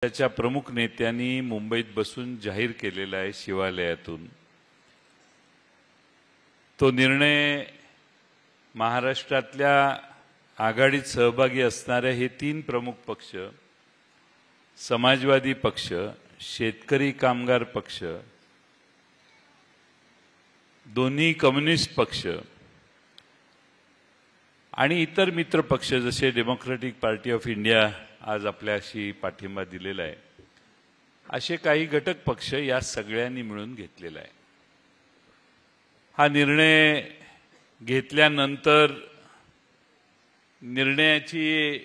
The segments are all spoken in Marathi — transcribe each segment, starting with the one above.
त्याच्या प्रमुख नेत्यांनी मुंबईत बसून जाहीर केलेला आहे शिवालयातून। तो निर्णय महाराष्ट्रातल्या आघाडीत सहभागी असणारे हे तीन प्रमुख पक्ष, समाजवादी पक्ष, शेतकरी कामगार पक्ष, दोन्ही कम्युनिस्ट पक्ष आणि इतर मित्र पक्ष जसे डेमोक्रेटिक पार्टी ऑफ इंडिया आज आपल्याशी पाठिंबा दिलेला आहे, असे काही घटक पक्ष या सगळ्यांनी मिळून घेतलेला आहे। हा निर्णय घेतल्यानंतर निर्णयाची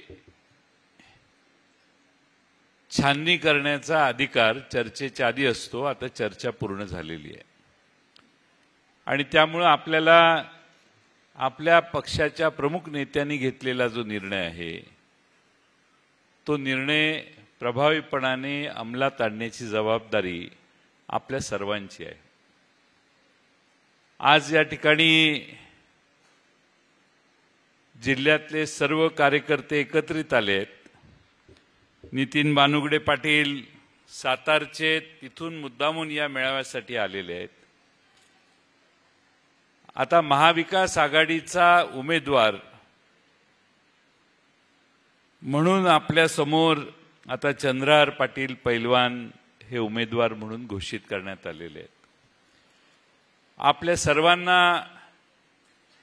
छाननी करण्याचा अधिकार चर्चेच्या आधी असतो। आता चर्चा पूर्ण झालेली आहे आणि त्यामुळे आपल्याला आपल्या पक्षाच्या प्रमुख नेत्यांनी घेतलेला जो निर्णय आहे तो निर्णय प्रभावीपणाने अंमलात आणण्याची जबाबदारी आपल्या सर्वांची आहे। आज या ठिकाणी जिल्ह्यातले सर्व कार्यकर्ते एकत्रित आले आहेत। नितीन बानुगडे पाटील सातारचे तिथून मुद्दामून या मेळाव्यासाठी आलेले आहेत। आता महाविकास आघाडीचा उमेदवार म्हणून आपल्या समोर आता चंद्रहार पाटील पैलवान हे उमेदवार म्हणून घोषित करण्यात आलेले आहेत। आपल्या सर्वांना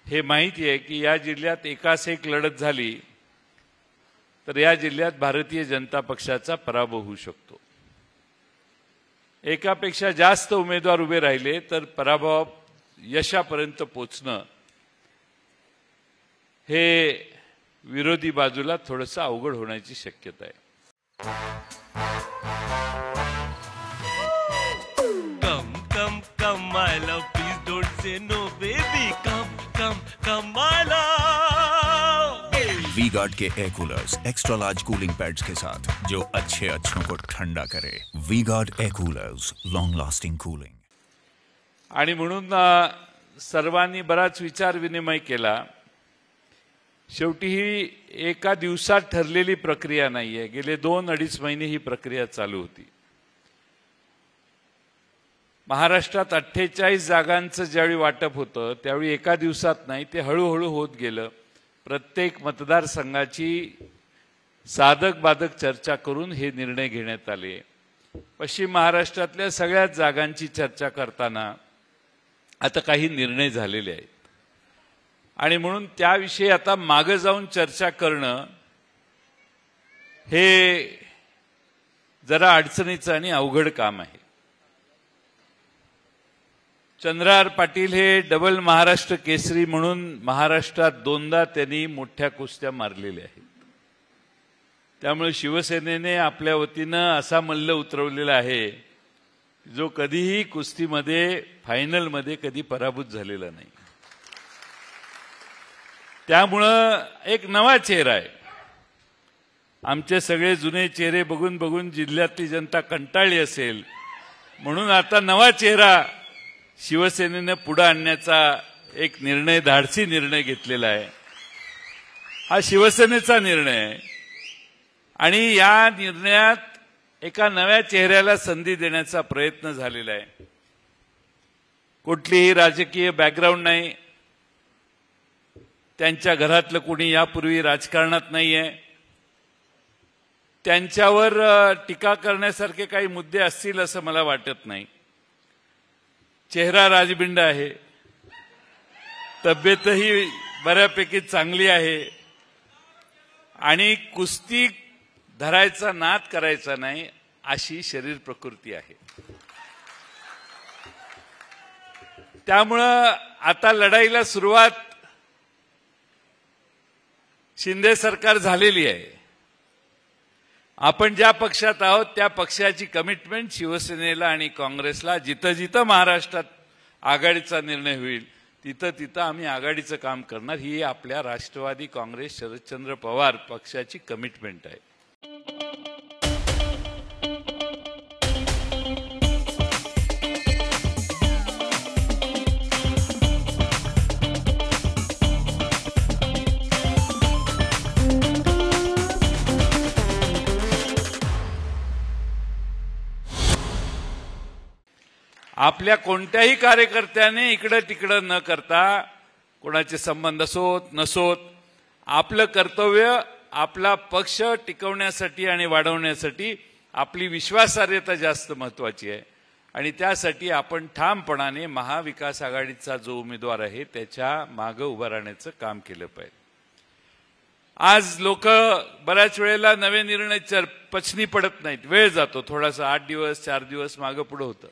हे माहिती आहे की या जिल्ह्यात एकास एक लढत झाली तर या जिल्ह्यात भारतीय जनता पक्षाचा पराभव होऊ शकतो। एकापेक्षा जास्त उमेदवार उभे राहिले तर पराभव यशापर्यंत पोचणं हे विरोधी बाजूला थोडंसं अवघड होण्याची शक्यता आहे। Come, come, come, my love, please don't say no, baby. Come, come, come, my love. V-Guard के air coolers extra large cooling pads के साथ जो अच्छों को ठंडा करे। V-Guard air coolers, long lasting cooling. आणि म्हणून सर्वांनी बराच विचार विनिमय केला। शेवटी ही एका दिवसात ठरलेली प्रक्रिया नाहीये। गेले 2-2.5 महिने ही प्रक्रिया चालू होती। महाराष्ट्रात 48 जागांचं ज्यावेळी वाटप होतं त्यावेळी एका दिवसात नाही, ते हळूहळू होत गेलं। प्रत्येक मतदारसंघाची साधक बाधक चर्चा करून हे निर्णय घेण्यात आले। पश्चिम महाराष्ट्रातल्या सगळ्याच जागांची चर्चा करताना आता काही निर्णय झालेले आहेत आणि म्हणून त्याविषयी आता मागे जाऊन चर्चा करणं हे जरा अडचणीचं आणि अवघड काम आहे। चंद्रहार पाटील हे डबल महाराष्ट्र केसरी म्हणून महाराष्ट्रात 2दा त्यांनी मोठ्या कुस्त्या मारलेल्या आहेत। त्यामुळे शिवसेनेने आपल्या वतीनं असा मल्ल उतरवलेला आहे जो कधीही कुस्तीमध्ये फायनलमध्ये कधी पराभूत झालेला नाही। त्यामुळं एक नवा चेहरा आहे। आमचे सगळे जुने चेहरे बघून बघून जिल्ह्यातली जनता कंटाळली असेल, म्हणून आता नवा चेहरा शिवसेनेने पुढे आणण्याचा एक निर्णय, धाडसी निर्णय घेतलेला आहे। हा शिवसेनेचा निर्णय आहे आणि या निर्णयात एका नव्या चेहऱ्याला संधी देण्याचा प्रयत्न झालेला आहे। कुठलीही राजकीय बॅकग्राऊंड नाही, त्यांच्या घरातलं कोणी यापूर्वी राजकारणात नाहीये, त्यांच्यावर टीका करण्यासारखे काही मुद्दे असतील असं मला वाटत नाही। चेहरा राजबिंड आहे, तब्येतही बऱ्यापैकी चांगली आहे आणि कुस्ती धरायचा नाद करायचा नाही अशी शरीर प्रकृती आहे। त्यामुळं आता लढाईला सुरुवात शिंदे सरकार झालेली आहे। आपण ज्या पक्षात आहोत त्या पक्षाची कमिटमेंट शिवसेनेला आणि काँग्रेसला जिथं जिथं महाराष्ट्रात आघाडीचा निर्णय होईल तिथं तिथं आम्ही आघाडीचं काम करणार, ही आपल्या राष्ट्रवादी काँग्रेस शरदचंद्र पवार पक्षाची कमिटमेंट आहे। आपल्या कोणत्याही कार्यकर्त्याने इकडं तिकडं न करता, कोणाचे संबंध असोत नसोत, आपलं कर्तव्य आपला पक्ष टिकवण्यासाठी आणि वाढवण्यासाठी आपली विश्वासार्हता जास्त महत्वाची आहे आणि त्यासाठी आपण ठामपणाने महाविकास आघाडीचा जो उमेदवार आहे त्याच्या मागे उभं राहण्याचं काम केलं पाहिजे. आज लोक बऱ्याच वेळेला नवे निर्णय पचनी पडत नाहीत, वेळ जातो थोडासा, 8 दिवस 4 दिवस मागे पुढे होतं.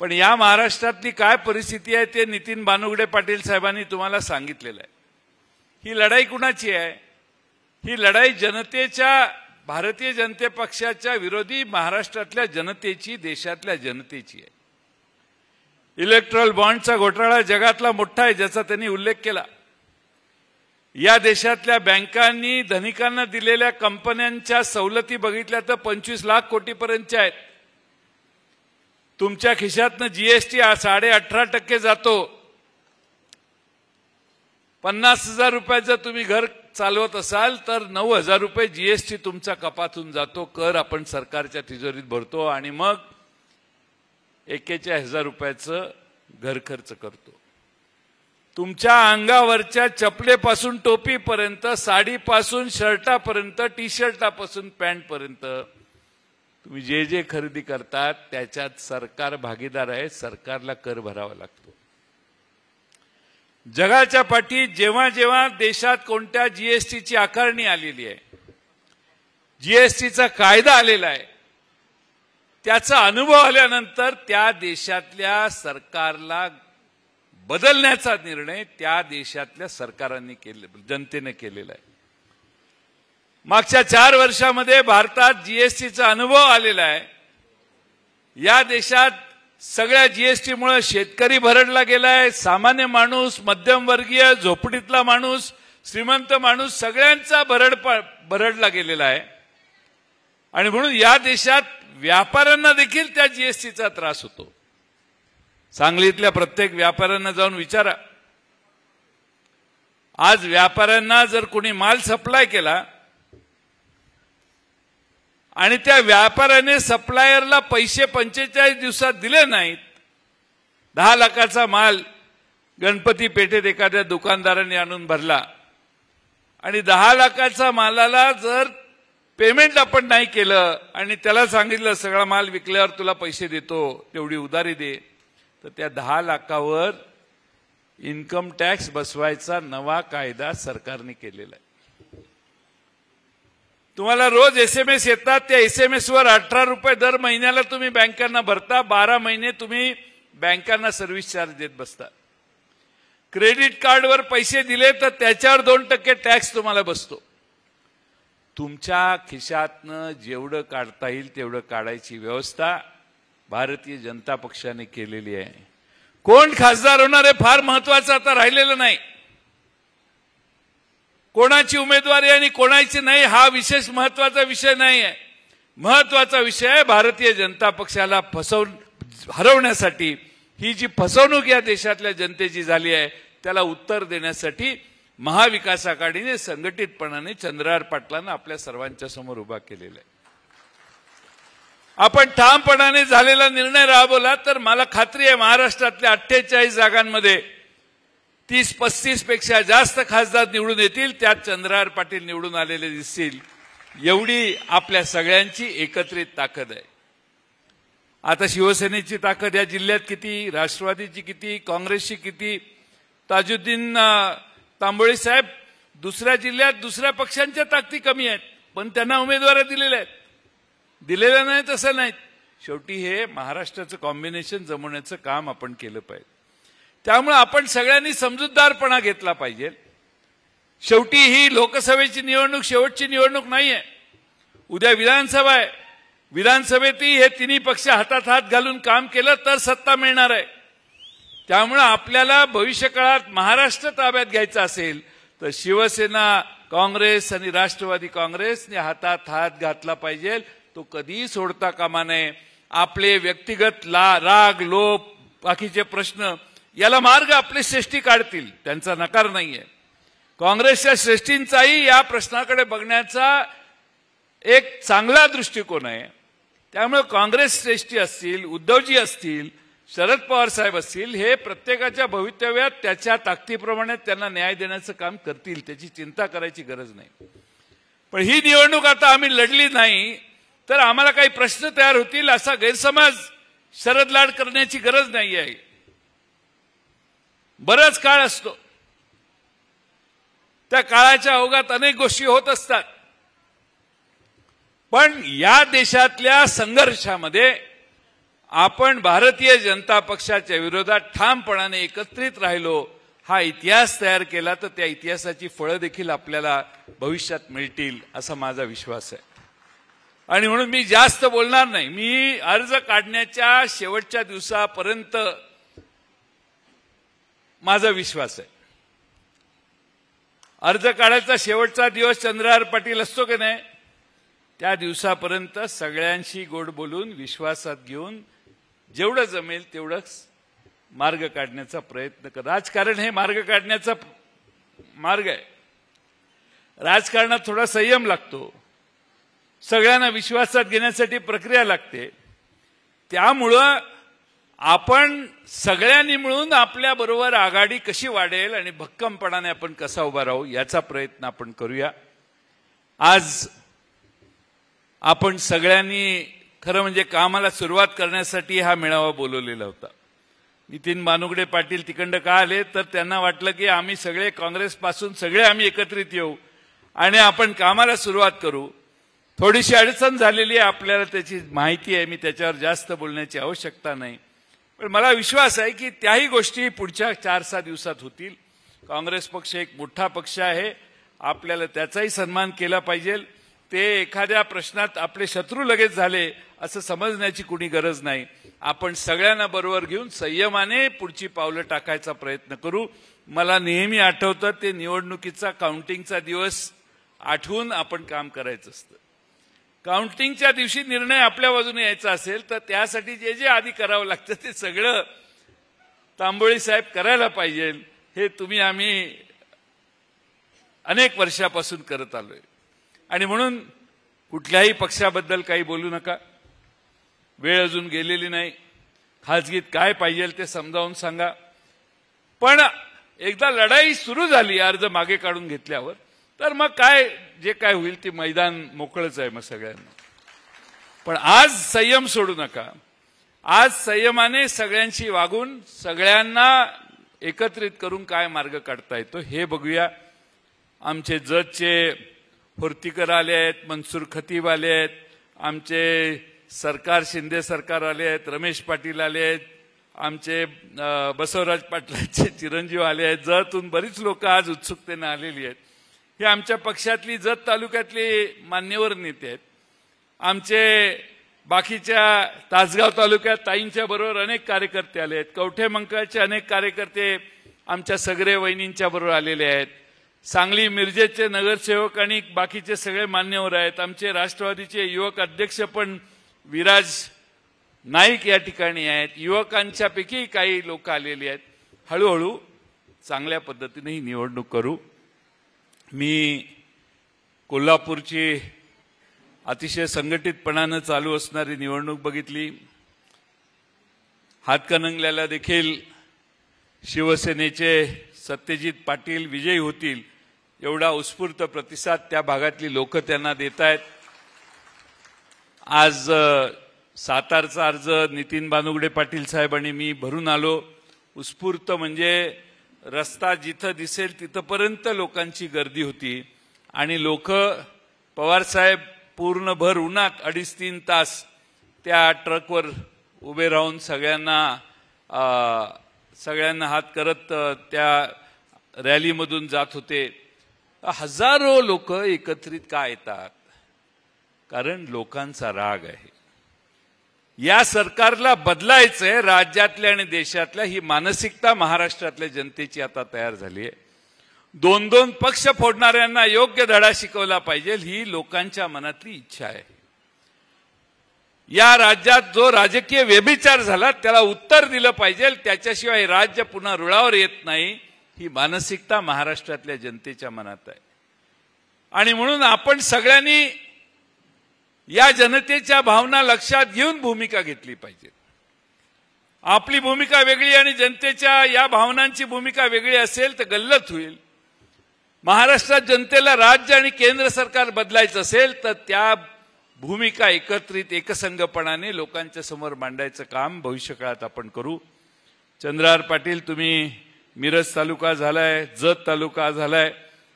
पण या महाराष्ट्रातली काय परिस्थिती आहे ते नितीन बानुगडे पाटील साहेबांनी तुम्हाला सांगितलेलं आहे. ही लढाई कुणाची आहे? ही लढाई जनतेच्या, भारतीय जनता पक्षाच्या विरोधी महाराष्ट्रातल्या जनतेची, देशातल्या जनतेची आहे. इलेक्ट्रॉल बॉन्डचा घोटाळा जगातला मोठा आहे ज्याचा त्यांनी उल्लेख केला. या देशातल्या बँकांनी धनिकांना दिलेल्या कंपन्यांच्या सवलती बघितल्या तर 25 लाख कोटीपर्यंतच्या आहेत. तुमच्या खिशातनं जीएसटी 18.5% जातो. 50,000 रुपये जर तुम्ही घर चालवत असाल तर 9,000 रुपये जीएसटी तुमचा कपातून जातो, कर आपण सरकारच्या तिजोरीत भरतो आणि मग 41,000 रुपयाचं घर खर्च करतो. तुमच्या अंगावरच्या चपलेपासून टोपीपर्यंत, साडीपासून शर्टापर्यंत, टी शर्टापासून पॅन्टपर्यंत तुम्ही जे जे खरेदी करतात त्याच्यात सरकार भागीदार आहे, सरकारला कर भरावा लागतो. जगाच्या पाठी जेव्हा जेव्हा देशात कोणत्या जीएसटीची आकारणी आलेली आहे, जीएसटीचा कायदा आलेला आहे, त्याचा अनुभव आल्यानंतर त्या देशातल्या सरकारला बदलण्याचा निर्णय त्या देशातल्या सरकारांनी जनतेने केलेला आहे. मागच्या 4 वर्षामध्ये भारतात जीएसटीचा अनुभव आलेला आहे. या देशात सगळ्या जीएसटीमुळे शेतकरी भरडला गेलाय, सामान्य माणूस, मध्यमवर्गीय, झोपडीतला माणूस, श्रीमंत माणूस सगळ्यांचा भरडला गेलेला आहे. आणि म्हणून या देशात व्यापाऱ्यांना देखील त्या जीएसटीचा त्रास होतो. सांगलीतल्या प्रत्येक व्यापाऱ्यांना जाऊन विचारा. आज व्यापाऱ्यांना जर कोणी माल सप्लाय केला आणि त्या व्यापाऱ्याने सप्लायरला पैसे 45 दिवसात दिले नाहीत, 10 लाखाचा माल गणपती पेठेत एखाद्या दुकानदाराने आणून भरला आणि 10 लाखाचा मालाला जर पेमेंट आपण नाही केलं आणि त्याला सांगितलं सगळा माल विकल्यावर तुला पैसे देतो, तेवढी उधारी दे, तर त्या 10 लाखावर इन्कम टॅक्स बसवायचा नवा कायदा सरकारने केलेला आहे. तुम्हाला रोज एसएमएस येतात, त्या एसएमएस वर 18 रुपये दर महिन्याला तुम्ही बँकांना भरता, 12 महिने तुम्ही बँकांना सर्व्हिस चार्ज देत बसता. क्रेडिट कार्डवर पैसे दिले तर त्याच्यावर 2% टॅक्स तुम्हाला बसतो. तुमच्या खिशातनं जेवढं काढता येईल तेवढं काढायची व्यवस्था भारतीय जनता पक्षाने केलेली आहे. कोण खासदार होणार आहे फार महत्वाचं आता राहिलेलं नाही. कोणाची उमेदवारी आणि कोणाची नाही हा विशेष महत्वाचा विषय नाही आहे. महत्वाचा विषय आहे भारतीय जनता पक्षाला हरवण्यासाठी, ही जी फसवणूक या देशातल्या जनतेची झाली आहे त्याला उत्तर देण्यासाठी महाविकास आघाडीने संघटितपणाने चंद्रहार पाटलांना आपल्या सर्वांच्या समोर उभा केलेला आहे. आपण ठामपणाने झालेला निर्णय राबवला तर मला खात्री आहे महाराष्ट्रातल्या 48 जागांमध्ये 30-35 पेक्षा जास्त खासदार निवडून येतील, त्यात चंद्रहार पाटील निवडून आलेले दिसतील. एवढी आपल्या सगळ्यांची एकत्रित ताकद आहे. आता शिवसेनेची ताकद या जिल्ह्यात किती, राष्ट्रवादीची किती, काँग्रेसची किती, ताजुद्दीन तांबोळी साहेब दुसऱ्या जिल्ह्यात दुसऱ्या पक्षांच्या ताकदी कमी आहेत पण त्यांना उमेदवार दिलेल्या आहेत, दिलेल्या नाहीत असं नाहीत. शेवटी हे महाराष्ट्राचं कॉम्बिनेशन जमवण्याचं काम आपण केलं पाहिजे. त्यामुळे आपण सगळ्यांनी समजूतदारपणा घेतला पाहिजे. शेवटी ही लोकसभेची निवडणूक शेवटची निवडणूक नाहीये. उद्या विधानसभा आहे. विधानसभेतही हे तिन्ही पक्ष हातात हात घालून काम केलं तर सत्ता मिळणार आहे. त्यामुळे आपल्याला भविष्यकाळात महाराष्ट्र ताब्यात घ्यायचा असेल तर शिवसेना, काँग्रेस आणि राष्ट्रवादी काँग्रेसने हातात हात घातला पाहिजे. तो कधीही सोडता कामा नये. आपले व्यक्तिगत राग, लोभ, बाकीचे प्रश्न याला मार्ग आपले श्रेष्ठी काढतील, त्यांचा नकार नाहीये. काँग्रेसच्या श्रेष्ठींचाही या प्रश्नाकडे बघण्याचा एक चांगला दृष्टिकोन आहे. त्यामुळे काँग्रेस श्रेष्ठी असतील, उद्धवजी असतील, शरद पवार साहेब असतील, हे प्रत्येकाच्या भवितव्यात त्याच्या ताकदीप्रमाणे त्यांना न्याय देण्याचं काम करतील, त्याची चिंता करायची गरज नाही. पण ही निवडणूक आता आम्ही लढली नाही तर आम्हाला काही प्रश्न तयार होतील असा गैरसमज शरद लाड करण्याची गरज नाही आहे. बराच काळ असतो, त्या काळाच्या ओघात अनेक गोष्टी होत असतात. पण या देशातल्या संघर्षामध्ये आपण भारतीय जनता पक्षाच्या विरोधात ठामपणाने एकत्रित राहिलो, हा इतिहास तयार केला तर त्या इतिहासाची फळं देखील आपल्याला भविष्यात मिळतील असा माझा विश्वास आहे. आणि म्हणून मी जास्त बोलणार नाही. मी अर्ज काढण्याच्या शेवटच्या दिवसापर्यंत माझा विश्वास आहे. अर्ज काढायचा शेवटचा दिवस चंद्रहार पाटील असतो की नाही, त्या दिवसापर्यंत सगळ्यांशी गोड बोलून विश्वासात घेऊन जेवढं जमेल तेवढंच मार्ग काढण्याचा प्रयत्न कर. राजकारण हे मार्ग काढण्याचा मार्ग आहे. राजकारणात थोडा संयम लागतो, सगळ्यांना विश्वासात घेण्यासाठी प्रक्रिया लागते. त्यामुळं आपण सगळ्यांनी मिळून आपल्या बरोबर आघाडी कशी वाढेल आणि भक्कमपणाने आपण कसा उभा राहू याचा प्रयत्न आपण करूया. आज आपण सगळ्यांनी खरं म्हणजे कामाला सुरुवात करण्यासाठी हा मेळावा बोलवलेला होता. नितीन बानुगडे पाटील तिकडं का आले तर त्यांना वाटलं की आम्ही सगळे काँग्रेसपासून सगळे आम्ही एकत्रित येऊ आणि आपण कामाला सुरुवात करू. थोडीशी अडचण झालेली आहे, आपल्याला त्याची माहिती आहे, मी त्याच्यावर जास्त बोलण्याची आवश्यकता नाही. पण मला विश्वास आहे की त्याही गोष्टी पुढच्या 4-6 दिवसात होतील. काँग्रेस पक्ष एक मोठा पक्ष आहे, आपल्याला त्याचाही सन्मान केला पाहिजे. ते एखाद्या प्रश्नात आपले शत्रू लगेच झाले असं समजण्याची कुणी गरज नाही. आपण सगळ्यांना बरोबर घेऊन संयमाने पुढची पावलं टाकायचा प्रयत्न करू. मला नेहमी आठवतं ते निवडणुकीचा काउंटिंगचा दिवस आठवून आपण काम करायचं असतं. काउंटिंगच्या दिवशी निर्णय आपल्या बाजूने यायचा असेल तर त्यासाठी जे जे आधी करावं लागतं ते सगळं तांबोळी साहेब करायला पाहिजे. हे तुम्ही आम्ही अनेक वर्षापासून करत आलोय. आणि म्हणून कुठल्याही पक्षाबद्दल काही बोलू नका. वेळ अजून गेलेली नाही. खाजगीत काय पाहिजे ते समजावून सांगा. पण एकदा लढाई सुरू झाली अर्ज मागे काढून घेतल्यावर तर मग काय जे काय होईल ते मैदान मोकळंच आहे मग सगळ्यांना. पण आज संयम सोडू नका. आज संयमाने सगळ्यांशी वागून सगळ्यांना एकत्रित करून काय मार्ग काढता येतो हे बघूया. आमचे जजचे होर्तीकर आले आहेत, मनसूर खतीब आले आहेत, आमचे सरकार शिंदे सरकार आले आहेत, रमेश पाटील आले आहेत, आमचे बसवराज पाटलांचे चिरंजीव आले आहेत. जतून बरीच लोक आज उत्सुकतेने आलेली आहेत. हे आमच्या पक्षातली जत तालुक्यातले मान्यवर नेते आहेत. आमचे बाकीच्या तासगाव तालुक्यात ताईंच्या बरोबर अनेक कार्यकर्ते आले आहेत. कवठे मंकाळचे अनेक कार्यकर्ते आमच्या सगळे वहिनींच्या बरोबर आलेले आहेत. सांगली मिरजेचे नगरसेवक आणि बाकीचे सगळे मान्यवर आहेत. आमचे राष्ट्रवादीचे युवक अध्यक्ष पण विराज नाईक या ठिकाणी आहेत. युवकांच्यापैकी काही लोक आलेली आहेत. हळूहळू चांगल्या पद्धतीने ही निवडणूक करू. मी कोल्हापूरची अतिशय संघटितपणानं चालू असणारी निवडणूक बघितली. हातकणंगल्याला देखील शिवसेनेचे सत्यजित पाटील विजयी होतील एवढा उत्स्फूर्त प्रतिसाद त्या भागातली लोक त्यांना देत आहेत. आज सातारचा अर्ज नितीन बानुगडे पाटील साहेब आणि मी भरून आलो. उत्स्फूर्त म्हणजे रस्ता जिथं दिसेल तिथपर्यंत लोकांची गर्दी होती आणि लोक पवारसाहेब पूर्ण भर उन्हात 2.5-3 तास त्या ट्रकवर उभे राहून सगळ्यांना हात करत त्या रॅलीमधून जात होते. हजारो लोक एकत्रित का येतात? कारण लोकांचा राग आहे. या सरकारला बदलायचंय. राज्यातल्या आणि देशातल्या ही मानसिकता महाराष्ट्रातल्या जनतेची आता तयार झाली आहे. 2-2 पक्ष फोडणाऱ्यांना योग्य धडा शिकवला पाहिजे ही लोकांच्या मनातली इच्छा आहे. या राज्यात जो राजकीय व्यभिचार झाला त्याला उत्तर दिलं पाहिजे. त्याच्याशिवाय राज्य पुन्हा रुळावर येत नाही ही मानसिकता महाराष्ट्रातल्या जनतेच्या मनात आहे. आणि म्हणून आपण सगळ्यांनी या जनतेच्या भावना लक्षात घेऊन भूमिका घेतली पाहिजे. आपली भूमिका वेगळी आणि जनतेच्या या भावनांची भूमिका वेगळी असेल तर गल्लत होईल. महाराष्ट्रात जनतेला राज्य आणि केंद्र सरकार बदलायचं असेल तर त्या भूमिका एकत्रित एकसंघपणाने लोकांच्या समोर मांडायचं काम भविष्यकाळात आपण करू. चंद्रहार पाटील, तुम्ही मिरज तालुका झालाय, जत तालुका झालाय,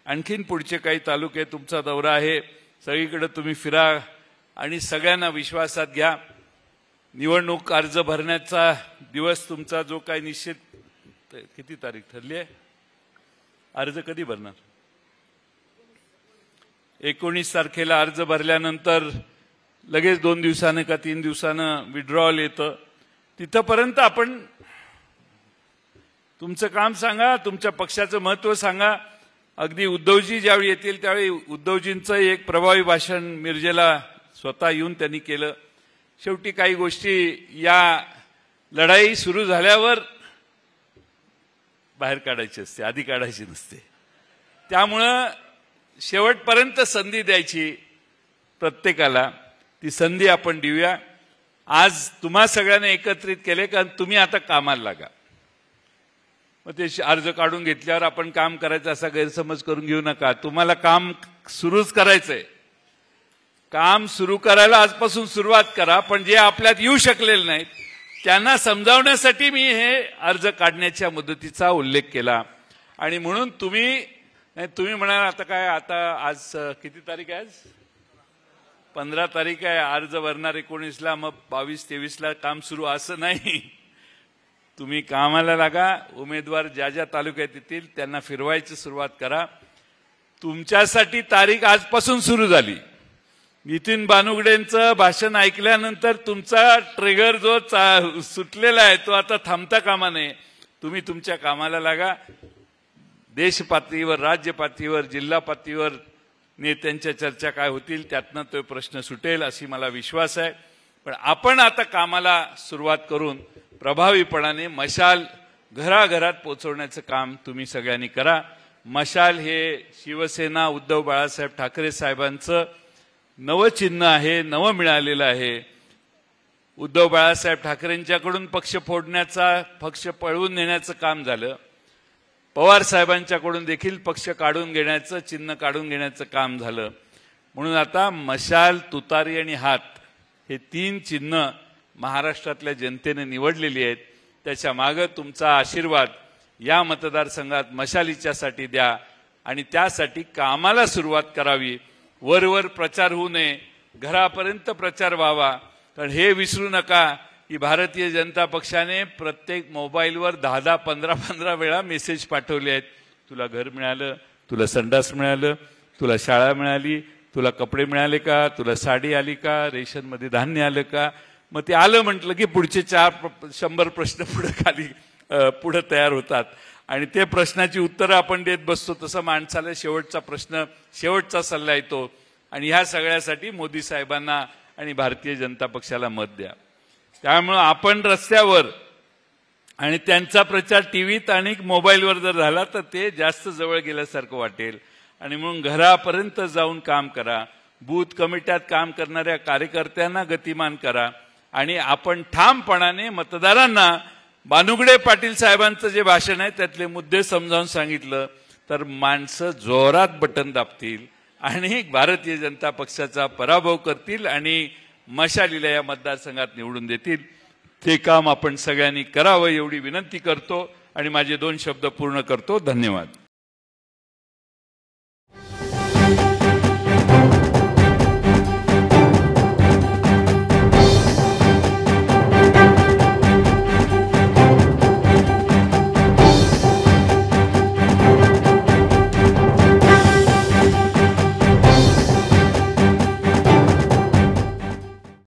आणखीन पुढचे काही तालुके तुमचा दौरा आहे. सगळीकडे तुम्ही फिरा आणि सगळ्यांना विश्वासात घ्या. निवडणूक अर्ज भरण्याचा दिवस तुमचा जो काही निश्चित, किती तारीख ठरली आहे? अर्ज कधी भरणार? 19 तारखेला अर्ज भरल्यानंतर लगेच 2 दिवसानं का 3 दिवसानं विड्रॉल येतं. तिथपर्यंत आपण तुमचं काम सांगा, तुमच्या पक्षाचं महत्त्व सांगा. अगदी उद्धवजी ज्यावेळी येतील त्यावेळी उद्धवजींचं एक प्रभावी भाषण मिरजेला स्वतः येऊन त्यांनी केलं. शेवटी काही गोष्टी या लढाई सुरू झाल्यावर बाहेर काढायची असते, आधी काढायची नसते. त्यामुळं शेवटपर्यंत संधी द्यायची प्रत्येकाला, ती संधी आपण देऊया. आज तुम्हा सगळ्यांना एकत्रित केले कारण तुम्ही आता कामाला लागा. मग ते अर्ज काढून घेतल्यावर आपण काम करायचं असा गैरसमज करून घेऊ नका. तुम्हाला काम सुरूच करायचंय. काम सुरू करायला आजपासून सुरुवात करा. पण जे आपल्यात येऊ शकलेले नाहीत त्यांना समजावण्यासाठी मी हे अर्ज काढण्याच्या मुदतीचा उल्लेख केला. आणि म्हणून तुम्ही म्हणाल आता काय, आता आज किती तारीख आहे? आज 15 तारीख आहे. अर्ज भरणार 19ला, मग 22-23ला काम सुरू, असं नाही. तुम्ही कामाला लागा. उमेदवार ज्या ज्या तालुक्यात येतील त्यांना फिरवायची सुरुवात करा. तुमच्यासाठी तारीख आजपासून सुरू झाली. नितीन बानुगडेंचं भाषण ऐकल्यानंतर तुमचा ट्रिगर जो सुटलेला आहे तो आता थांबता कामा नये. तुम्ही तुमच्या कामाला लागा. देश पातळीवर, राज्य पातळीवर, जिल्हा पातळीवर नेत्यांच्या चर्चा काय होतील त्यातनं तो प्रश्न सुटेल अशी मला विश्वास आहे. पण आपण आता कामाला सुरुवात करून प्रभावीपणाने मशाल घराघरात पोहोचवण्याचं काम तुम्ही सगळ्यांनी करा. मशाल हे शिवसेना उद्धव बाळासाहेब ठाकरे साहेबांचं नवं चिन्ह आहे, नवं मिळालेलं आहे. उद्धव बाळासाहेब ठाकरेंच्याकडून पक्ष फोडण्याचा, पक्ष पळवून नेण्याचं काम झालं. पवार साहेबांच्याकडून देखील पक्ष काढून घेण्याचं, चिन्ह काढून घेण्याचं काम झालं. म्हणून आता मशाल, तुतारी आणि हात हे 3 चिन्ह महाराष्ट्रातल्या जनतेने निवडलेली आहेत. त्याच्या मागे तुमचा आशीर्वाद या मतदारसंघात मशालीच्यासाठी द्या आणि त्यासाठी कामाला सुरुवात करावी. वरवर प्रचार होऊ नये, घरापर्यंत प्रचार व्हावा. कारण हे विसरू नका की भारतीय जनता पक्षाने प्रत्येक मोबाईलवर 10-10, 15-15 वेळा मेसेज पाठवले आहेत. तुला घर मिळालं, तुला संडास मिळालं, तुला शाळा मिळाली, तुला कपडे मिळाले का, तुला साडी आली का, रेशनमध्ये धान्य आलं का. मग ते आलं म्हटलं की पुढचे 100 प्रश्न पुढे तयार होतात आणि ते प्रश्नाची उत्तरं आपण देत बसतो. तसं माणसाला शेवटचा प्रश्न, शेवटचा सल्ला येतो. आणि ह्या सगळ्यासाठी मोदी साहेबांना आणि भारतीय जनता पक्षाला मत द्या. त्यामुळं आपण रस्त्यावर आणि त्यांचा प्रचार टीव्हीत आणि मोबाईलवर जर झाला तर ते जास्त जवळ गेल्यासारखं वाटेल. आणि म्हणून घरापर्यंत जाऊन काम करा. बूथ कमिट्यात काम करणाऱ्या कार्यकर्त्यांना गतिमान करा आणि आपण ठामपणाने मतदारांना बानुगडे पाटील साहेबांचं जे भाषण आहे त्यातले मुद्दे समजावून सांगितलं तर माणसं जोरात बटन दाबतील आणि भारतीय जनता पक्षाचा पराभव करतील आणि मशालीला या मतदारसंघात निवडून देतील. ते काम आपण सगळ्यांनी करावं एवढी विनंती करतो आणि माझे 2 शब्द पूर्ण करतो. धन्यवाद.